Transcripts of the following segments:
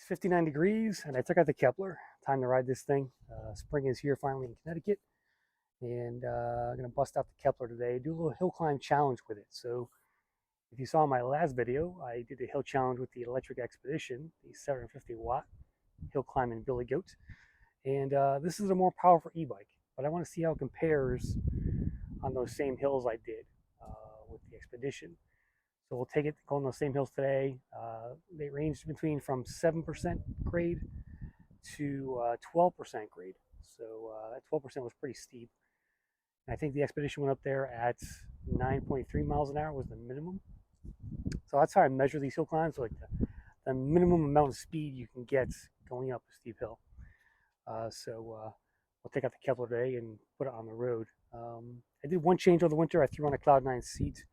It's 59 degrees, and I took out the Kepler. Time to ride this thing. Spring is here finally in Connecticut, and I'm going to bust out the Kepler today, do a little hill climb challenge with it. So if you saw my last video, I did the hill challenge with the electric expedition, the 750-watt hill climb in Billy Goat. And this is a more powerful e-bike, but I want to see how it compares on those same hills I did with the expedition. So we'll take it, go on those same hills today. They ranged between from 7% grade to 12% grade. So that 12% was pretty steep. And I think the expedition went up there at 9.3 miles an hour was the minimum. So that's how I measure these hill climbs, so like the minimum amount of speed you can get going up a steep hill. We'll take out the Kepler today and put it on the road. I did one change over the winter. I threw on a Cloud 9 seat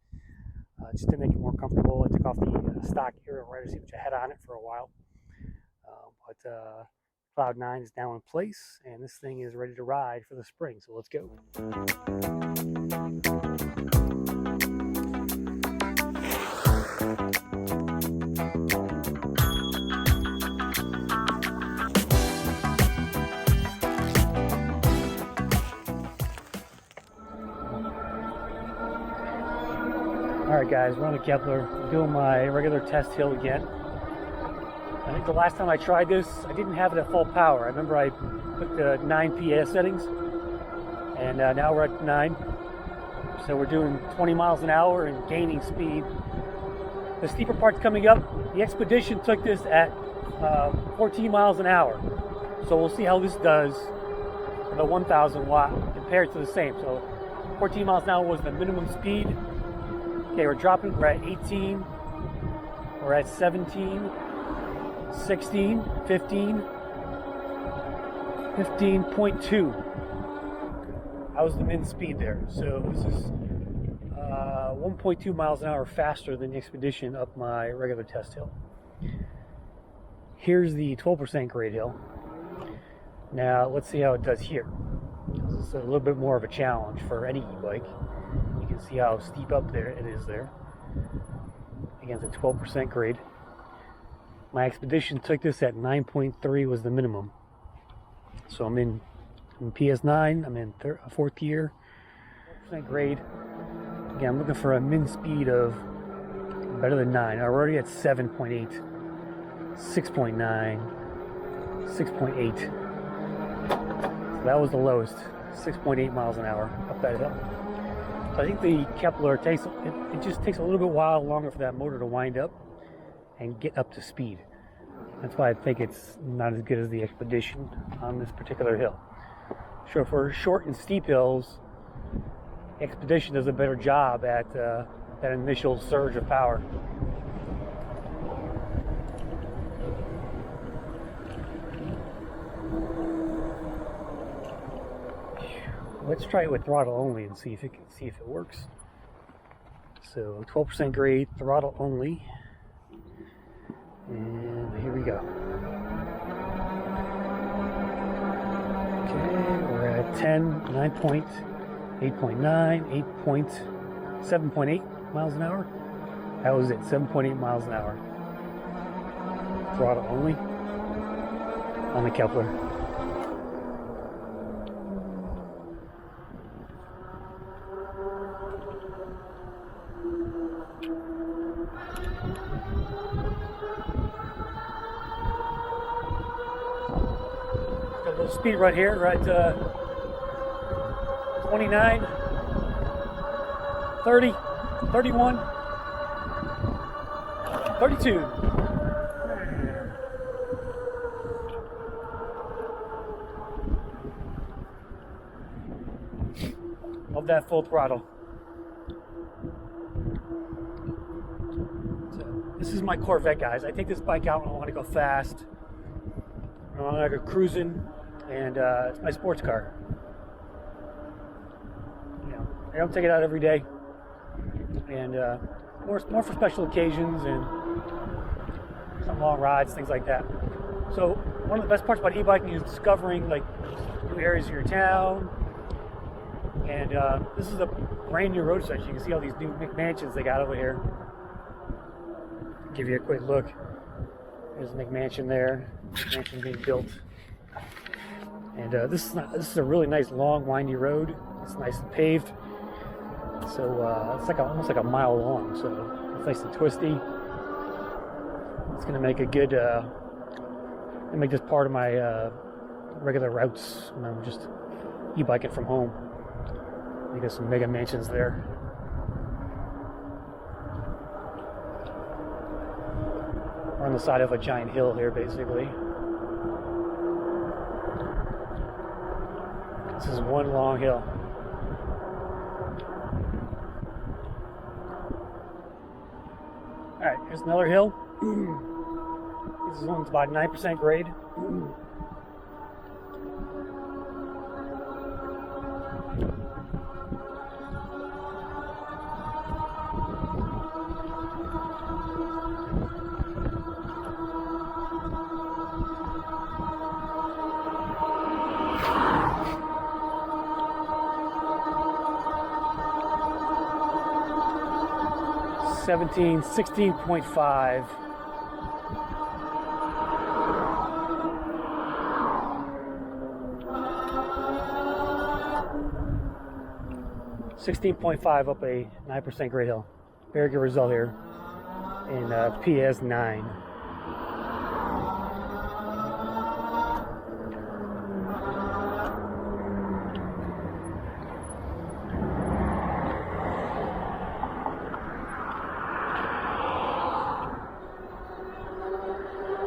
just to make it more comfortable. I took off the stock Ariel rider seat, which I had on it for a while. Cloud 9 is now in place, and this thing is ready to ride for the spring. So let's go. Alright guys, we're on the Kepler, doing my regular test hill again. I think the last time I tried this, I didn't have it at full power. I remember I put the 9 PS settings, and now we're at 9. So we're doing 20 miles an hour and gaining speed. The steeper part's coming up. The expedition took this at 14 miles an hour. So we'll see how this does for the 1000 watt compared to the same. So 14 miles an hour was the minimum speed. Okay, we're dropping, we're at 18, we're at 17, 16, 15, 15.2. That was the min speed there. So this is 1.2 miles an hour faster than the expedition up my regular test hill. Here's the 12% grade hill. Now let's see how it does here. This is a little bit more of a challenge for any e-bike. You can see how steep up there it is there against a 12% grade. My expedition took this at 9.3 was the minimum. So I'm in PS9, I'm in fourth year, 12% grade. Again, I'm looking for a min speed of better than 9. I'm already at 7.8, 6.9, 6.8. So that was the lowest, 6.8 miles an hour up that hill. So I think the Kepler it just takes a little bit while longer for that motor to wind up and get up to speed. That's why I think it's not as good as the expedition on this particular hill. So for short and steep hills, the expedition does a better job at that initial surge of power. Let's try it with throttle only and see if it works. So 12% grade, throttle only. And here we go. Okay, we're at 10, 9.8.9, 7.8 miles an hour. That was it, 7.8 miles an hour. Throttle only on the Kepler. Speed right here, right 29, 30, 31, 32. Of that full throttle. So, this is my Corvette, guys. I take this bike out when I want to go fast. I want to go cruising. And it's my sports car. You know, I don't take it out every day, and more for special occasions and some long rides, things like that. So one of the best parts about e-biking is discovering like new areas of your town. And this is a brand new road section. You can see all these new McMansions they got over here. Give you a quick look. There's a McMansion there. Mansion being built. And this is a really nice long windy road. It's nice and paved. So it's like almost like a mile long. So it's nice and twisty. It's gonna make a good make this part of my regular routes when I'm just e-biking from home. You got some mega mansions there. We're on the side of a giant hill here, basically. This is one long hill. Alright, here's another hill. This one's about 9% grade. $16.5. 16.5 up a 9% grade hill. Very good result here in PS9.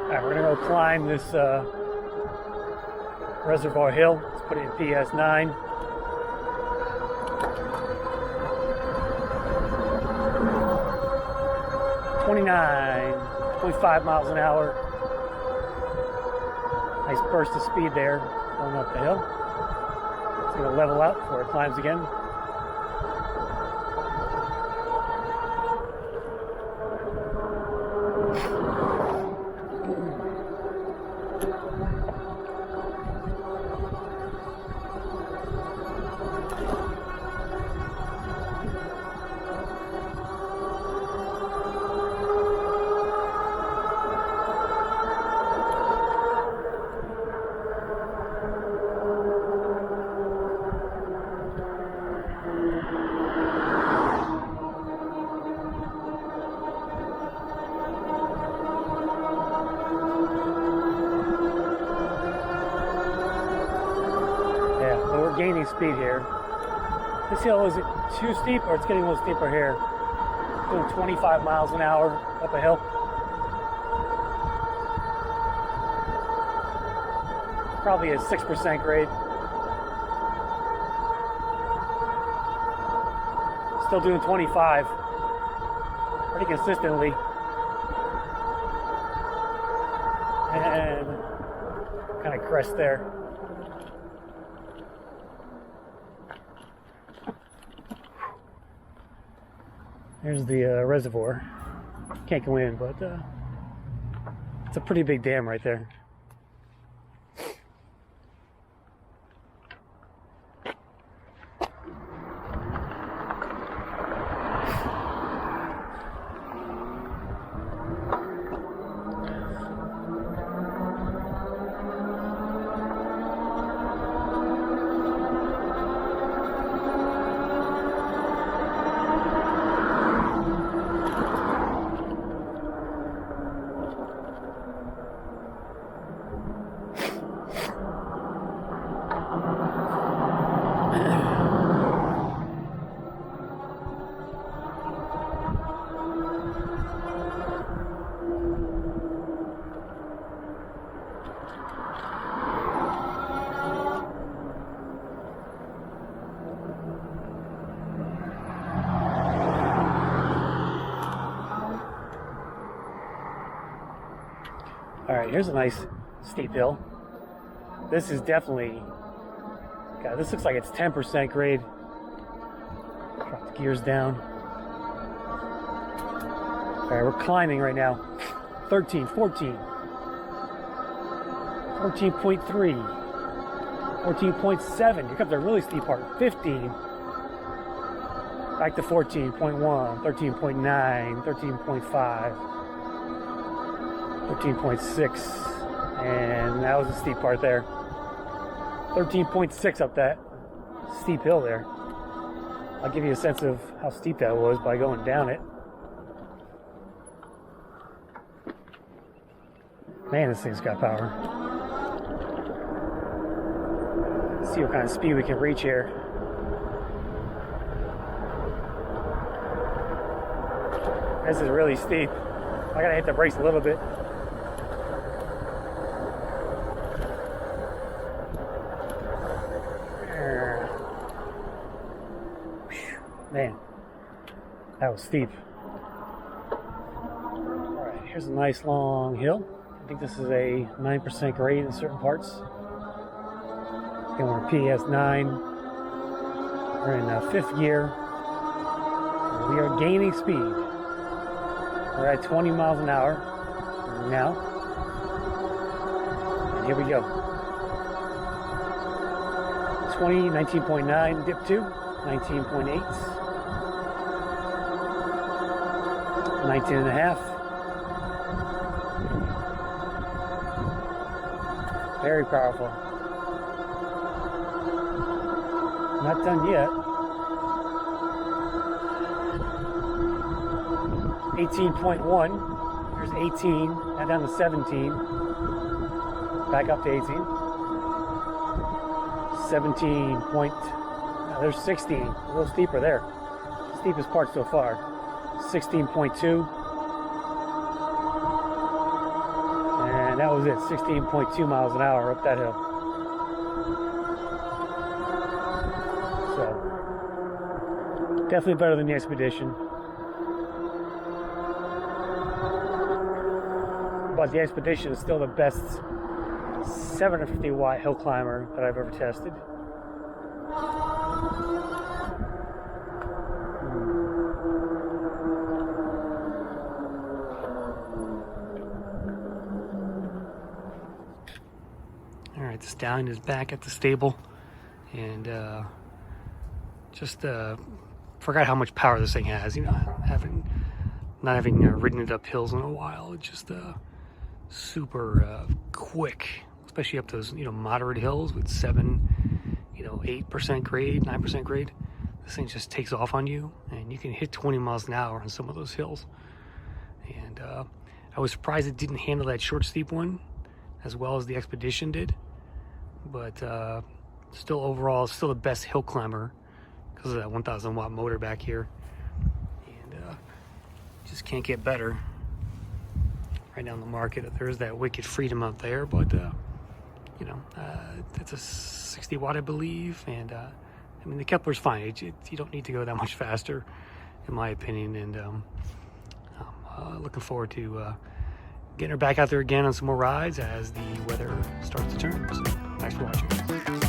Alright, we're gonna go climb this Reservoir hill. Let's put it in PS9. .5 miles an hour. Nice burst of speed there going up the hill. It's going to level out before it climbs again. Gaining speed here. This hill isn't too steep, or it's getting a little steeper here. Doing 25 miles an hour up a hill. Probably a 6% grade. Still doing 25 pretty consistently. And kind of crest there. There's the reservoir. Can't go in, but it's a pretty big dam right there. Alright, here's a nice steep hill. This is definitely, God, this looks like it's 10% grade. Drop the gears down. Alright, we're climbing right now. 13, 14, 14.3, 14.7. Here comes a really steep part. 15. Back to 14.1, 13.9, 13.5. 13.6, and that was the steep part there. 13.6 up that steep hill there. I'll give you a sense of how steep that was by going down it. Man, this thing's got power. Let's see what kind of speed we can reach here. This is really steep. I gotta hit the brakes a little bit. Man, that was steep. Alright, here's a nice long hill. I think this is a 9% grade in certain parts. Again, we're PS9. We're in 5th gear. We are gaining speed. We're at 20 miles an hour now. And here we go. 19.9, dip 2, 19.8, 19.5. Very powerful. Not done yet. 18.1. There's 18. Now down to 17. Back up to 18. 17 point. There's 16. A little steeper there. Steepest part so far. 16.2. And that was it. 16.2 miles an hour up that hill. So definitely better than the Expedition. But the Expedition is still the best 750 watt hill climber that I've ever tested. Alright, the stallion is back at the stable, and just forgot how much power this thing has. You know, not having ridden it up hills in a while. It's just super quick, especially up those moderate hills with 8% grade, 9% grade. This thing just takes off on you, and you can hit 20 miles an hour on some of those hills. And I was surprised it didn't handle that short steep one as well as the Expedition did, but still overall still the best hill climber because of that 1,000 watt motor back here, and just can't get better. Right now on the market there's that Wicked Freedom up there, but it's a 60 watt I believe, and I mean the Kepler's fine. You don't need to go that much faster in my opinion, and I'm looking forward to getting her back out there again on some more rides as the weather starts to turn. So thanks for watching.